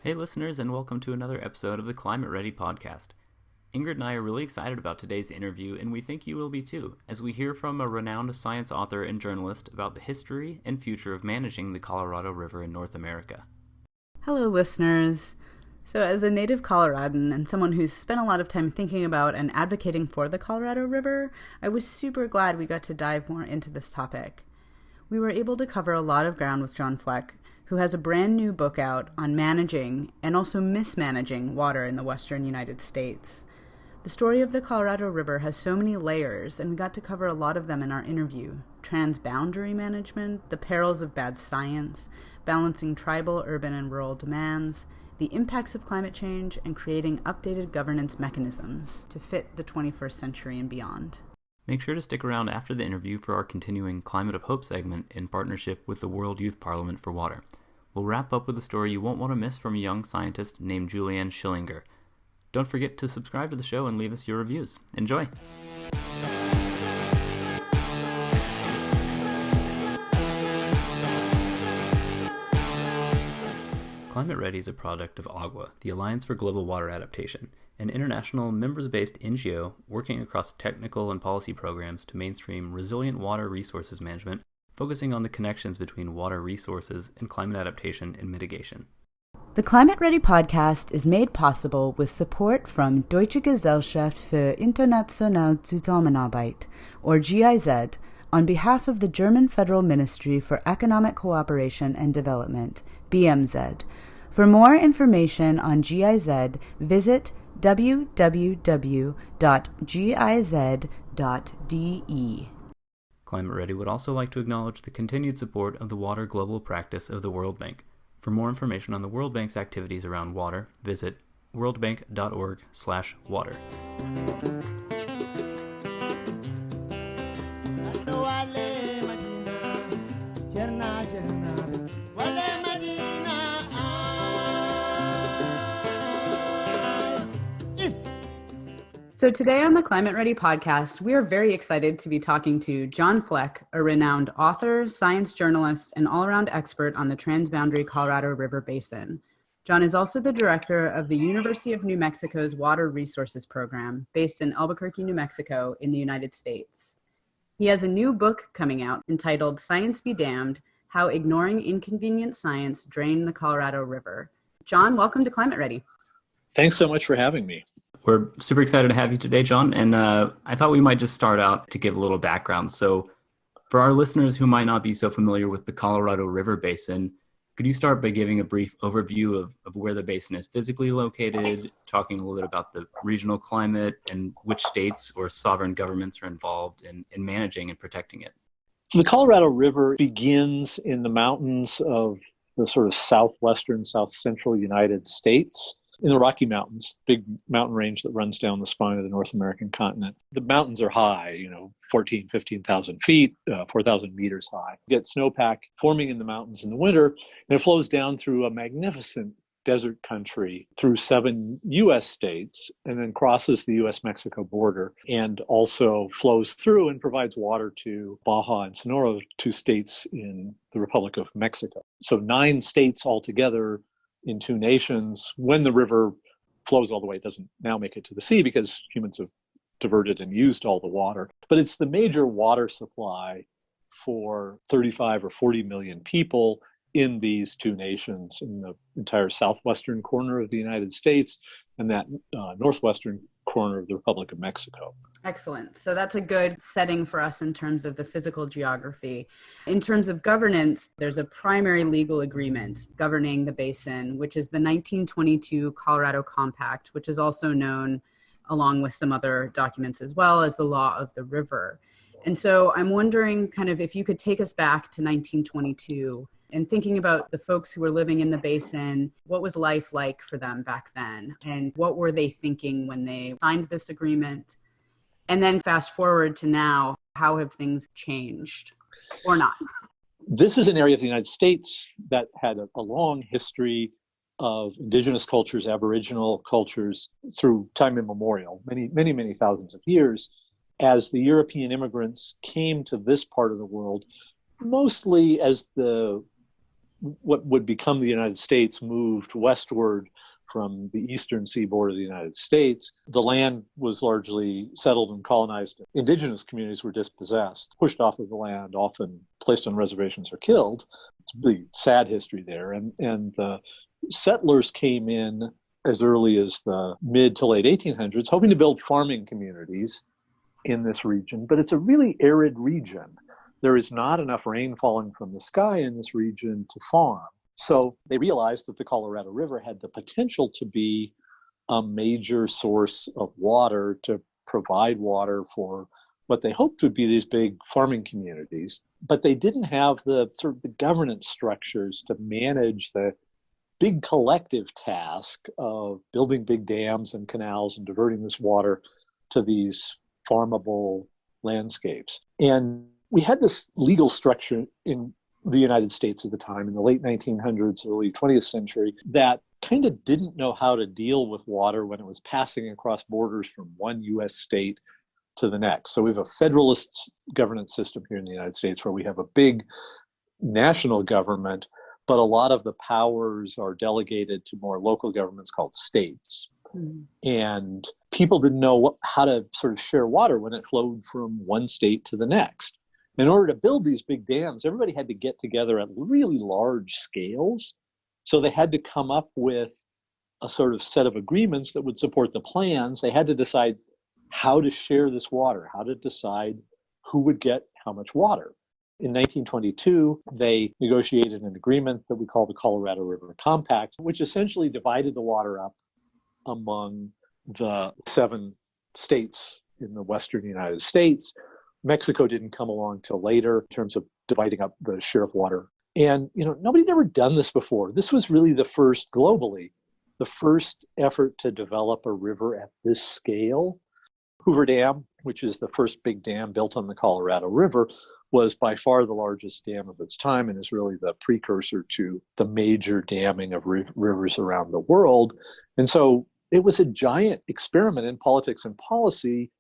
Hey listeners, and welcome to another episode of the ClimateReady podcast. Ingrid and I are really excited about today's interview, and we think you will be too, as we hear from a renowned science author and journalist about the history and future of managing the Colorado River in North America. Hello listeners. So as a native Coloradan and someone who's spent a lot of time thinking about and advocating for the Colorado River, I was super glad we got to dive more into this topic. We were able to cover a lot of ground with John Fleck, who has a brand new book out on managing and also mismanaging water in the western United States. The story of the Colorado River has so many layers, and we got to cover a lot of them in our interview. Transboundary management, the perils of bad science, balancing tribal, urban, and rural demands, the impacts of climate change, and creating updated governance mechanisms to fit the 21st century and beyond. Make sure to stick around after the interview for our continuing Climate of Hope segment in partnership with the World Youth Parliament for Water. We'll wrap up with a story you won't want to miss from a young scientist named Julianne Schillinger. Don't forget to subscribe to the show and leave us your reviews. Enjoy! ClimateReady is a product of AGWA, the Alliance for Global Water Adaptation, an international members-based NGO working across technical and policy programs to mainstream resilient water resources management, focusing on the connections between water resources and climate adaptation and mitigation. The ClimateReady podcast is made possible with support from Deutsche Gesellschaft für internationale Zusammenarbeit, or GIZ, on behalf of the German Federal Ministry for Economic Cooperation and Development, BMZ. For more information on GIZ, visit www.giz.de. ClimateReady would also like to acknowledge the continued support of the Water Global Practice of the World Bank. For more information on the World Bank's activities around water, visit worldbank.org/water. So today on the ClimateReady podcast, we are very excited to be talking to John Fleck, a renowned author, science journalist, and all-around expert on the transboundary Colorado River Basin. John is also the director of the University of New Mexico's Water Resources Program, based in Albuquerque, New Mexico, in the United States. He has a new book coming out entitled Science Be Damned: How Ignoring Inconvenient Science Drained the Colorado River. John, welcome to ClimateReady. Thanks so much for having me. We're super excited to have you today, John, and I thought we might just start out to give a little background. So for our listeners who might not be so familiar with the Colorado River Basin, could you start by giving a brief overview of where the basin is physically located, talking a little bit about the regional climate and which states or sovereign governments are involved in managing and protecting it? So the Colorado River begins in the mountains of the sort of southwestern, south central United States. In the Rocky Mountains, big mountain range that runs down the spine of the North American continent. The mountains are high, 14,000, 15,000 feet, 4,000 meters high. You get snowpack forming in the mountains in the winter, and it flows down through a magnificent desert country through 7 U.S. states, and then crosses the U.S.-Mexico border, and also flows through and provides water to Baja and Sonora, 2 states in the Republic of Mexico. So 9 states altogether in 2 nations. When the river flows all the way, it doesn't now make it to the sea because humans have diverted and used all the water. But it's the major water supply for 35 or 40 million people in these 2 nations, in the entire southwestern corner of the United States and that northwestern corner of the Republic of Mexico. Excellent. So that's a good setting for us in terms of the physical geography. In terms of governance, there's a primary legal agreement governing the basin, which is the 1922 Colorado Compact, which is also known, along with some other documents as well, as the Law of the River. And so I'm wondering kind of if you could take us back to 1922 and thinking about the folks who were living in the basin, what was life like for them back then? And what were they thinking when they signed this agreement? And then fast forward to now, how have things changed or not? This is an area of the United States that had a long history of indigenous cultures, Aboriginal cultures through time immemorial, many thousands of years. As the European immigrants came to this part of the world, mostly as the what would become the United States moved westward from the eastern seaboard of the United States, the land was largely settled and colonized. Indigenous communities were dispossessed, pushed off of the land, often placed on reservations or killed. It's a really sad history there. And the settlers came in as early as the mid to late 1800s, hoping to build farming communities in this region. But it's a really arid region. There is not enough rain falling from the sky in this region to farm. So they realized that the Colorado River had the potential to be a major source of water, to provide water for what they hoped would be these big farming communities. But they didn't have the sort of the governance structures to manage the big collective task of building big dams and canals and diverting this water to these farmable landscapes. And we had this legal structure in the United States at the time, in the late 1900s, early 20th century, that kind of didn't know how to deal with water when it was passing across borders from one U.S. state to the next. So we have a federalist governance system here in the United States where we have a big national government, but a lot of the powers are delegated to more local governments called states. And people didn't know how to sort of share water when it flowed from one state to the next. In order to build these big dams, everybody had to get together at really large scales. So they had to come up with a sort of set of agreements that would support the plans. They had to decide how to share this water, how to decide who would get how much water. In 1922, they negotiated an agreement that we call the Colorado River Compact, which essentially divided the water up among the 7 states in the western United States. Mexico didn't come along till later in terms of dividing up the share of water. And, nobody had ever done this before. This was really the first globally, the first effort to develop a river at this scale. Hoover Dam, which is the first big dam built on the Colorado River, was by far the largest dam of its time and is really the precursor to the major damming of rivers around the world. And so it was a giant experiment in politics and policy,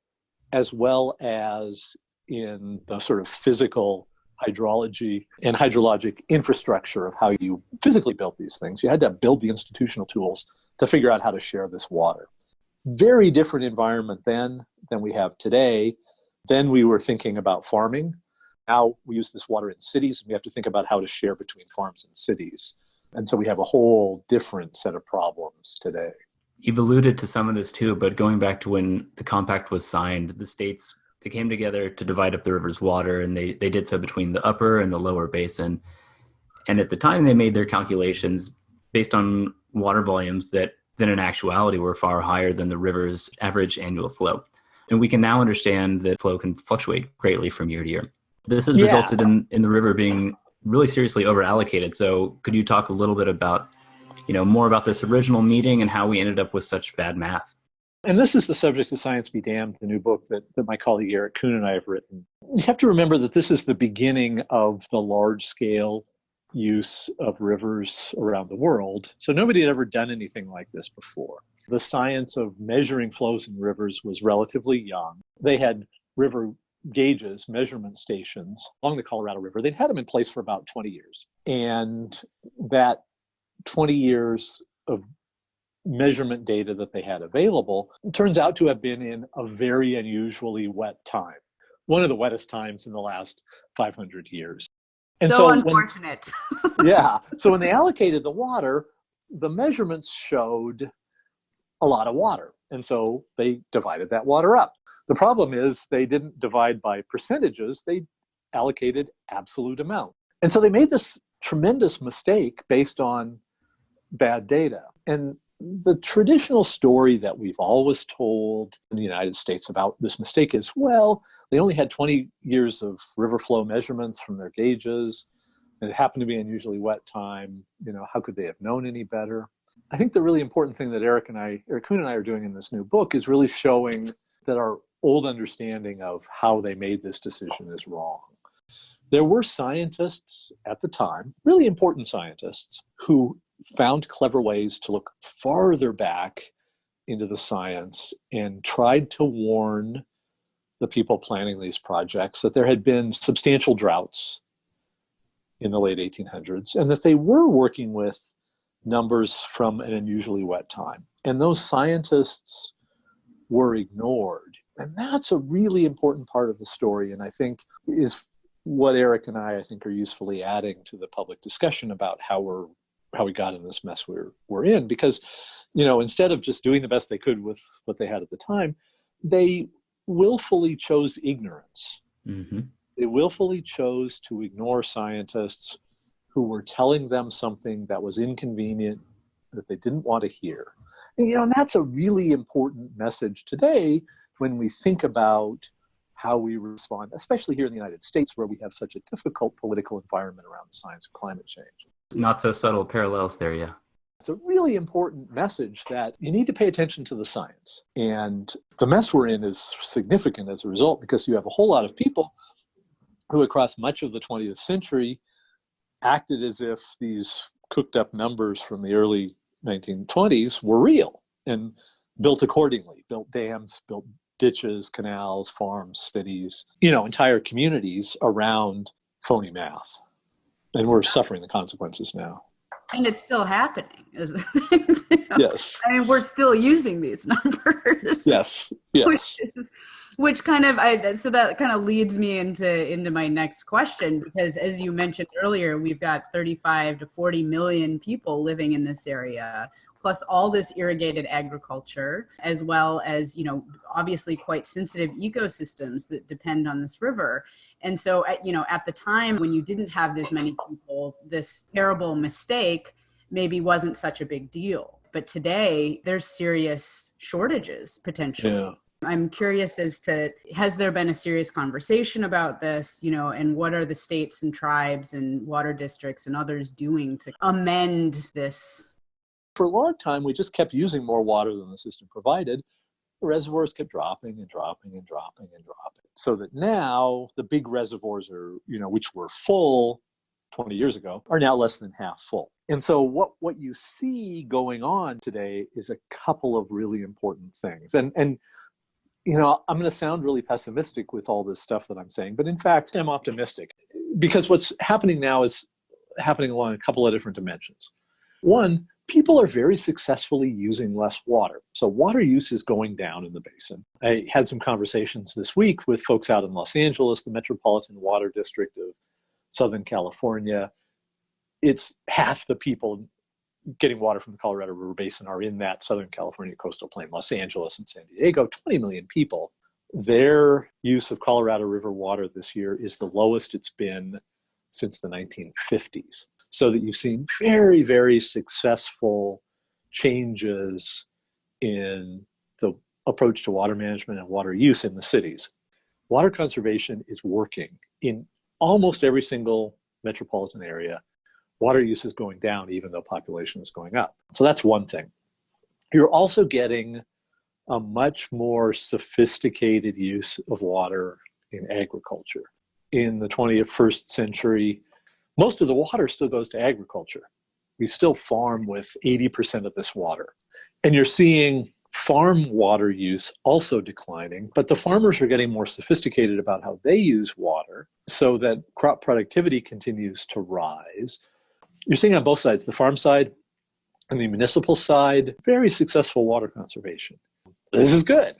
as well as in the sort of physical hydrology and hydrologic infrastructure of how you physically built these things. You had to build the institutional tools to figure out how to share this water. Very different environment then than we have today. Then we were thinking about farming. Now we use this water in cities, and we have to think about how to share between farms and cities. And so we have a whole different set of problems today. You've alluded to some of this too, but going back to when the compact was signed, the states, they came together to divide up the river's water, and they did so between the upper and the lower basin. And at the time, they made their calculations based on water volumes that in actuality were far higher than the river's average annual flow. And we can now understand that flow can fluctuate greatly from year to year. This has resulted in the river being really seriously over-allocated. So could you talk a little bit about, more about this original meeting and how we ended up with such bad math? And this is the subject of Science Be Damned, the new book that my colleague Eric Kuhn and I have written. You have to remember that this is the beginning of the large-scale use of rivers around the world. So nobody had ever done anything like this before. The science of measuring flows in rivers was relatively young. They had river gauges, measurement stations along the Colorado River. They'd had them in place for about 20 years. And that 20 years of measurement data that they had available turns out to have been in a very unusually wet time. One of the wettest times in the last 500 years. And so unfortunate. So when they allocated the water, the measurements showed a lot of water. And so they divided that water up. The problem is they didn't divide by percentages. They allocated absolute amount. And so they made this tremendous mistake based on bad data. And the traditional story that we've always told in the United States about this mistake is, well, they only had 20 years of river flow measurements from their gauges, and it happened to be an unusually wet time. How could they have known any better? I think the really important thing that Eric Kuhn and I are doing in this new book is really showing that our old understanding of how they made this decision is wrong. There were scientists at the time, really important scientists, who found clever ways to look farther back into the science and tried to warn the people planning these projects that there had been substantial droughts in the late 1800s, and that they were working with numbers from an unusually wet time. And those scientists were ignored. And that's a really important part of the story, and I think is what Eric and I think, are usefully adding to the public discussion about how we got in this mess we're in. Because, instead of just doing the best they could with what they had at the time, they willfully chose ignorance. Mm-hmm. They willfully chose to ignore scientists who were telling them something that was inconvenient, that they didn't want to hear. And that's a really important message today when we think about how we respond, especially here in the United States, where we have such a difficult political environment around the science of climate change. Not so subtle parallels there, yeah. It's a really important message that you need to pay attention to the science. And the mess we're in is significant as a result, because you have a whole lot of people who across much of the 20th century acted as if these cooked up numbers from the early 1920s were real and built accordingly, built dams, built ditches, canals, farms, cities, entire communities around phony math. And we're suffering the consequences now. And it's still happening, is the thing. Yes. I mean, we're still using these numbers. Yes. Which kind of, so that kind of leads me into my next question, because as you mentioned earlier, we've got 35 to 40 million people living in this area, plus all this irrigated agriculture, as well as, obviously quite sensitive ecosystems that depend on this river. And so, at the time when you didn't have this many people, this terrible mistake maybe wasn't such a big deal. But today, there's serious shortages potentially. Yeah. I'm curious as to, has there been a serious conversation about this, and what are the states and tribes and water districts and others doing to amend this? For a long time, we just kept using more water than the system provided. The reservoirs kept dropping and dropping and dropping and dropping. So that now the big reservoirs are, which were full 20 years ago, are now less than half full. And so what you see going on today is a couple of really important things. And I'm going to sound really pessimistic with all this stuff that I'm saying, but in fact, I'm optimistic, because what's happening now is happening along a couple of different dimensions. One, people are very successfully using less water. So water use is going down in the basin. I had some conversations this week with folks out in Los Angeles, the Metropolitan Water District of Southern California. It's half the people getting water from the Colorado River Basin are in that Southern California coastal plain, Los Angeles and San Diego, 20 million people. Their use of Colorado River water this year is the lowest it's been since the 1950s. So that you've seen very, very successful changes in the approach to water management and water use in the cities. Water conservation is working in almost every single metropolitan area. Water use is going down even though population is going up. So that's one thing. You're also getting a much more sophisticated use of water in agriculture. In the 21st century, most of the water still goes to agriculture. We still farm with 80% of this water. And you're seeing farm water use also declining, but the farmers are getting more sophisticated about how they use water so that crop productivity continues to rise. You're seeing on both sides, the farm side and the municipal side, very successful water conservation. This is good,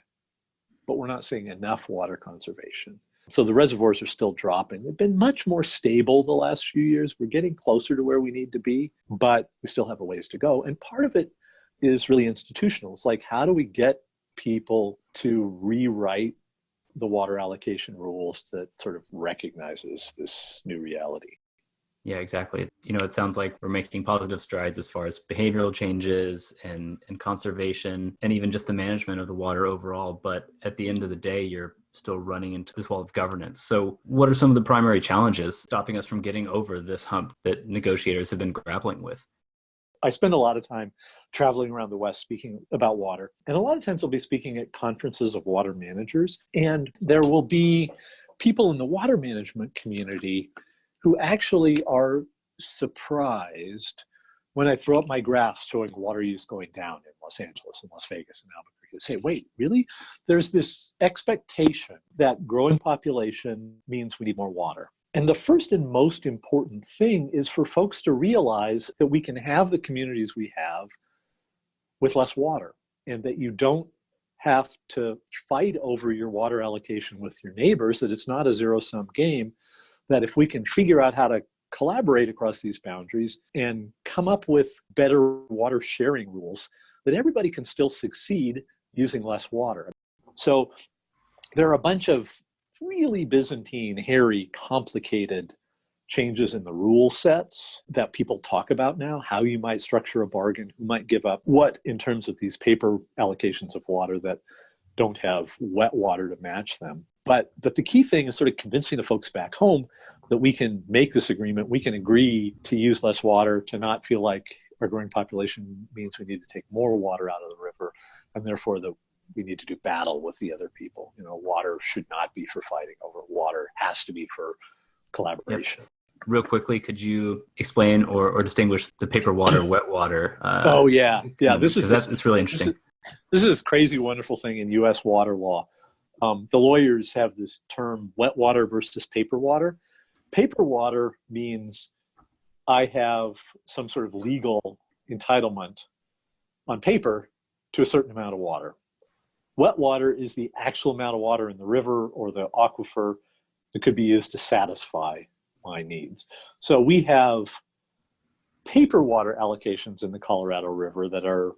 but we're not seeing enough water conservation. So the reservoirs are still dropping. They've been much more stable the last few years. We're getting closer to where we need to be, but we still have a ways to go. And part of it is really institutional. It's like, how do we get people to rewrite the water allocation rules that sort of recognizes this new reality? Yeah, exactly. It sounds like we're making positive strides as far as behavioral changes and conservation and even just the management of the water overall. But at the end of the day, you're still running into this wall of governance. So what are some of the primary challenges stopping us from getting over this hump that negotiators have been grappling with? I spend a lot of time traveling around the West speaking about water. And a lot of times I'll be speaking at conferences of water managers. And there will be people in the water management community who actually are surprised when I throw up my graphs showing water use going down in Los Angeles and Las Vegas and Albuquerque. They say, wait, really? There's this expectation that growing population means we need more water. And the first and most important thing is for folks to realize that we can have the communities we have with less water, and that you don't have to fight over your water allocation with your neighbors, that it's not a zero-sum game, that if we can figure out how to collaborate across these boundaries and come up with better water sharing rules, that everybody can still succeed using less water. So there are a bunch of really Byzantine, hairy, complicated changes in the rule sets that people talk about now, how you might structure a bargain, who might give up what in terms of these paper allocations of water that don't have wet water to match them. But the key thing is sort of convincing the folks back home that we can make this agreement, we can agree to use less water, to not feel like our growing population means we need to take more water out of the river, and therefore that we need to do battle with the other people. Water should not be for fighting over. Water has to be for collaboration. Yep. Real quickly, could you explain or distinguish the paper water, wet water? It's really interesting. This is this crazy, wonderful thing in U.S. water law. The lawyers have this term, wet water versus paper water. Paper water means I have some sort of legal entitlement on paper to a certain amount of water. Wet water is the actual amount of water in the river or the aquifer that could be used to satisfy my needs. So we have paper water allocations in the Colorado River that are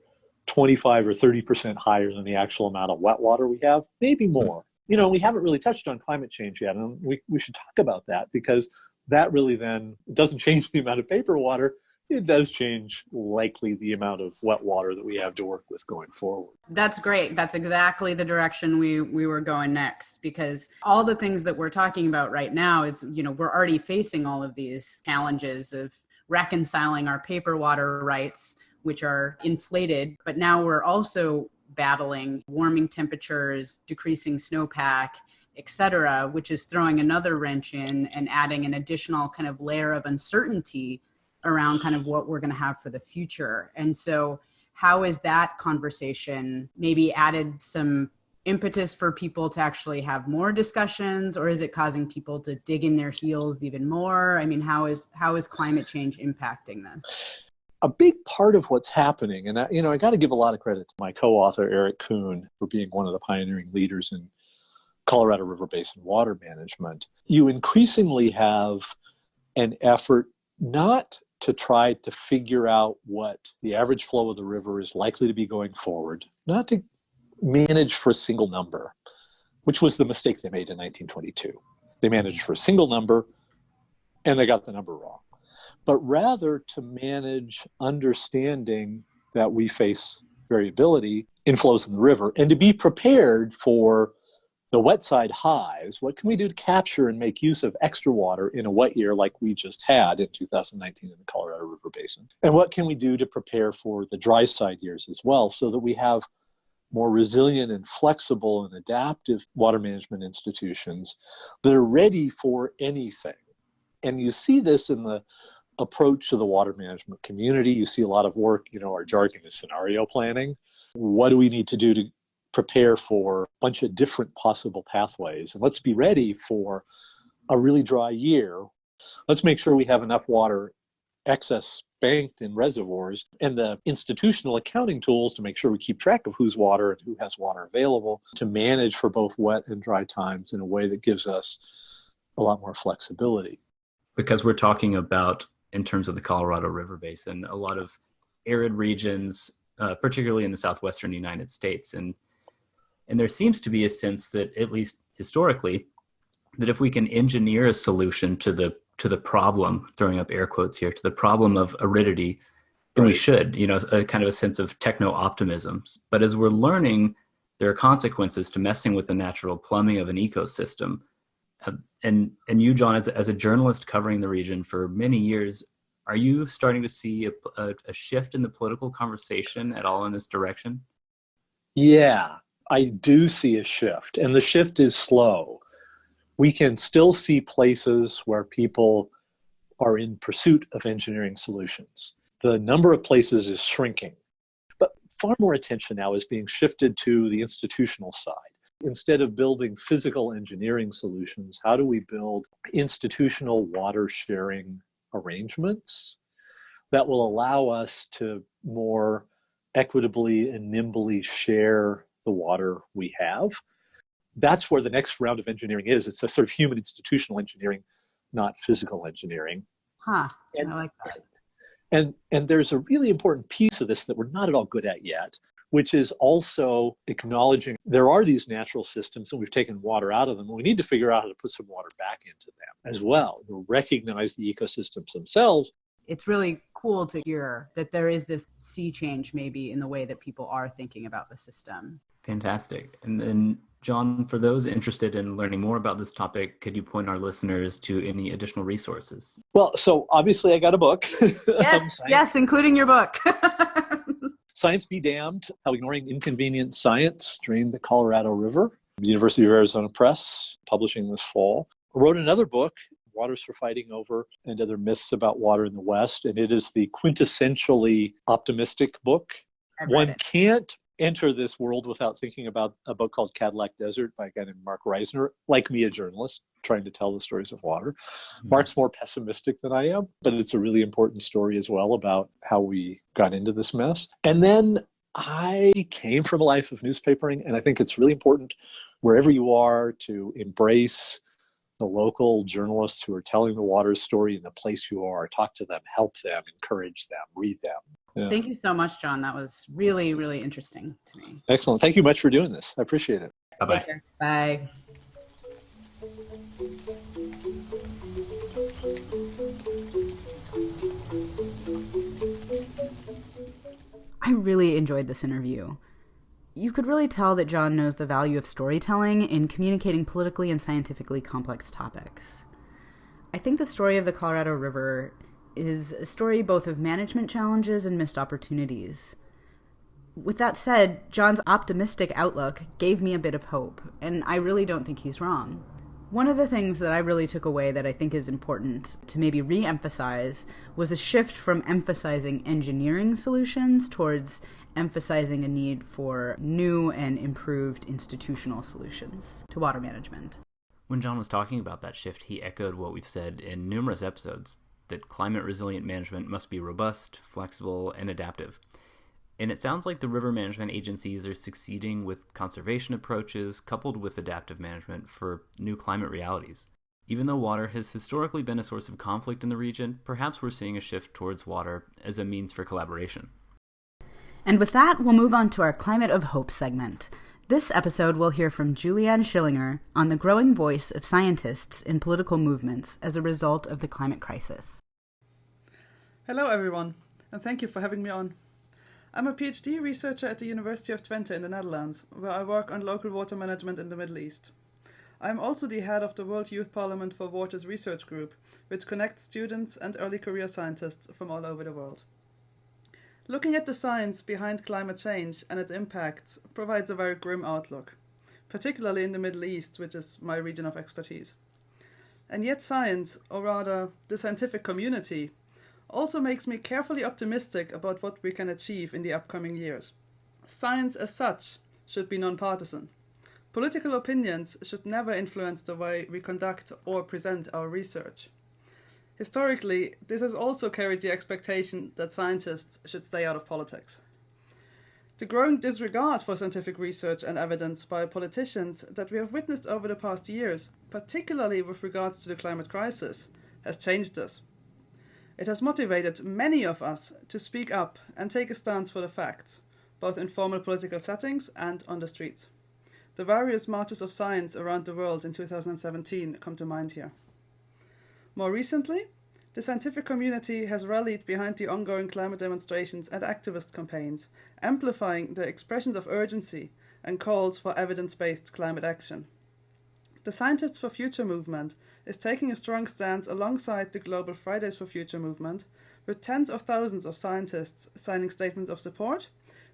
25 or 30% higher than the actual amount of wet water we have, maybe more. We haven't really touched on climate change yet, and we should talk about that, because that really then doesn't change the amount of paper water. It does change likely the amount of wet water that we have to work with going forward. That's great. That's exactly the direction we were going next, because all the things that we're talking about right now is, we're already facing all of these challenges of reconciling our paper water rights, which are inflated, but now we're also battling warming temperatures, decreasing snowpack, et cetera, which is throwing another wrench in and adding an additional kind of layer of uncertainty around kind of what we're going to have for the future. And so how is that conversation maybe added some impetus for people to actually have more discussions, or is it causing people to dig in their heels even more? I mean, how is climate change impacting this? A big part of what's happening, and I got to give a lot of credit to my co-author, Eric Kuhn, for being one of the pioneering leaders in Colorado River Basin water management. You increasingly have an effort not to try to figure out what the average flow of the river is likely to be going forward, not to manage for a single number, which was the mistake they made in 1922. They managed for a single number, and they got the number wrong. But rather to manage understanding that we face variability in flows in the river, and to be prepared for the wet side highs. What can we do to capture and make use of extra water in a wet year like we just had in 2019 in the Colorado River Basin? And what can we do to prepare for the dry side years as well, so that we have more resilient and flexible and adaptive water management institutions that are ready for anything? And you see this in the approach to the water management community. You see a lot of work, our jargon is scenario planning. What do we need to do to prepare for a bunch of different possible pathways? And let's be ready for a really dry year. Let's make sure we have enough water excess banked in reservoirs, and the institutional accounting tools to make sure we keep track of whose water and who has water available to manage for both wet and dry times in a way that gives us a lot more flexibility. Because we're talking about, in terms of the Colorado River Basin, a lot of arid regions, particularly in the southwestern United States. And there seems to be a sense that, at least historically, that if we can engineer a solution to the problem, throwing up air quotes here, to the problem of aridity, then we should, a kind of a sense of techno-optimism. But as we're learning, there are consequences to messing with the natural plumbing of an ecosystem. And you, John, as a journalist covering the region for many years, are you starting to see a shift in the political conversation at all in this direction? Yeah, I do see a shift, and the shift is slow. We can still see places where people are in pursuit of engineering solutions. The number of places is shrinking, but far more attention now is being shifted to the institutional side. Instead of building physical engineering solutions, how do we build institutional water sharing arrangements that will allow us to more equitably and nimbly share the water we have? That's where the next round of engineering is. It's a sort of human institutional engineering, not physical engineering. Huh. And, I like that. and there's a really important piece of this that we're not at all good at yet, which is also acknowledging there are these natural systems and we've taken water out of them. And we need to figure out how to put some water back into them as well. We'll recognize the ecosystems themselves. It's really cool to hear that there is this sea change maybe in the way that people are thinking about the system. Fantastic. And then, John, for those interested in learning more about this topic, could you point our listeners to any additional resources? Well, so obviously I got a book. Yes, including your book. Science Be Damned, How Ignoring Inconvenient Science Drained the Colorado River. University of Arizona Press, publishing this fall. I wrote another book, Waters for Fighting Over and Other Myths About Water in the West, and it is the quintessentially optimistic book. One can't enter this world without thinking about a book called Cadillac Desert by a guy named Mark Reisner, like me, a journalist, trying to tell the stories of water. Mark's more pessimistic than I am, but it's a really important story as well about how we got into this mess. And then I came from a life of newspapering, and I think it's really important wherever you are to embrace the local journalists who are telling the water story in the place you are. Talk to them, help them, encourage them, read them. Yeah. Thank you so much, John. That was really, really interesting to me. Excellent. Thank you much for doing this. I appreciate it. Bye-bye. Take care. Bye. I really enjoyed this interview. You could really tell that John knows the value of storytelling in communicating politically and scientifically complex topics. I think the story of the Colorado River is a story both of management challenges and missed opportunities. With that said, John's optimistic outlook gave me a bit of hope, and I really don't think he's wrong. One of the things that I really took away that I think is important to maybe re-emphasize was a shift from emphasizing engineering solutions towards emphasizing a need for new and improved institutional solutions to water management. When John was talking about that shift, he echoed what we've said in numerous episodes, that climate-resilient management must be robust, flexible, and adaptive. And it sounds like the river management agencies are succeeding with conservation approaches coupled with adaptive management for new climate realities. Even though water has historically been a source of conflict in the region, perhaps we're seeing a shift towards water as a means for collaboration. And with that, we'll move on to our Climate of Hope segment. This episode, we'll hear from Julianne Schillinger on the growing voice of scientists in political movements as a result of the climate crisis. Hello, everyone, and thank you for having me on. I'm a PhD researcher at the University of Twente in the Netherlands, where I work on local water management in the Middle East. I'm also the head of the World Youth Parliament for Waters Research Group, which connects students and early career scientists from all over the world. Looking at the science behind climate change and its impacts provides a very grim outlook, particularly in the Middle East, which is my region of expertise. And yet science, or rather the scientific community, also makes me carefully optimistic about what we can achieve in the upcoming years. Science as such should be non-partisan. Political opinions should never influence the way we conduct or present our research. Historically, this has also carried the expectation that scientists should stay out of politics. The growing disregard for scientific research and evidence by politicians that we have witnessed over the past years, particularly with regards to the climate crisis, has changed this. It has motivated many of us to speak up and take a stance for the facts, both in formal political settings and on the streets. The various marches of science around the world in 2017 come to mind here. More recently, the scientific community has rallied behind the ongoing climate demonstrations and activist campaigns, amplifying the expressions of urgency and calls for evidence-based climate action. The Scientists for Future movement is taking a strong stance alongside the global Fridays for Future movement, with tens of thousands of scientists signing statements of support,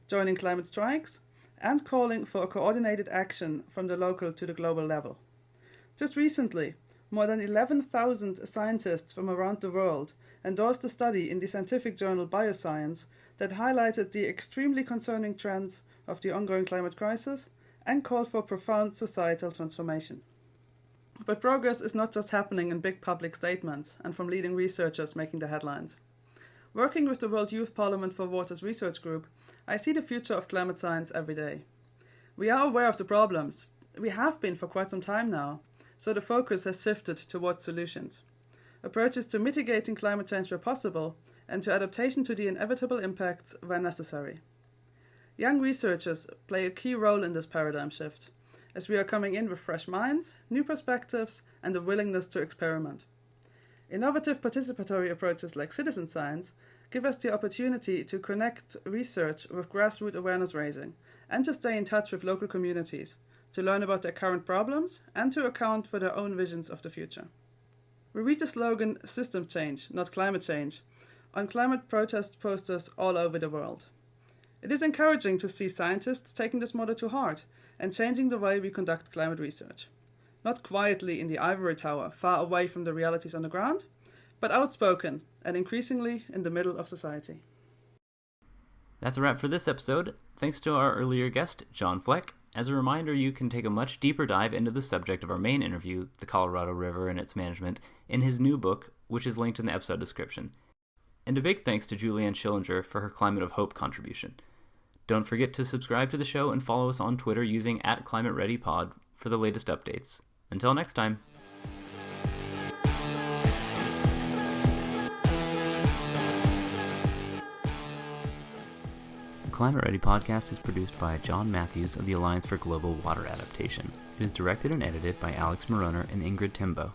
joining climate strikes, and calling for a coordinated action from the local to the global level. Just recently, more than 11,000 scientists from around the world endorsed a study in the scientific journal Bioscience that highlighted the extremely concerning trends of the ongoing climate crisis and called for profound societal transformation. But progress is not just happening in big public statements and from leading researchers making the headlines. Working with the World Youth Parliament for Water's research group, I see the future of climate science every day. We are aware of the problems. We have been for quite some time now, so the focus has shifted towards solutions. Approaches to mitigating climate change where possible, and to adaptation to the inevitable impacts where necessary. Young researchers play a key role in this paradigm shift, as we are coming in with fresh minds, new perspectives, and a willingness to experiment. Innovative participatory approaches like citizen science give us the opportunity to connect research with grassroots awareness raising and to stay in touch with local communities, to learn about their current problems and to account for their own visions of the future. We read the slogan "System change, not climate change" on climate protest posters all over the world. It is encouraging to see scientists taking this motto to heart and changing the way we conduct climate research. Not quietly in the ivory tower, far away from the realities on the ground, but outspoken and increasingly in the middle of society. That's a wrap for this episode. Thanks to our earlier guest, John Fleck. As a reminder, you can take a much deeper dive into the subject of our main interview, the Colorado River and its management, in his new book, which is linked in the episode description. And a big thanks to Julianne Schillinger for her Climate of Hope contribution. Don't forget to subscribe to the show and follow us on Twitter using @ClimateReadyPod for the latest updates. Until next time. The Climate Ready podcast is produced by John Matthews of the Alliance for Global Water Adaptation. It is directed and edited by Alex Moroner and Ingrid Timbo.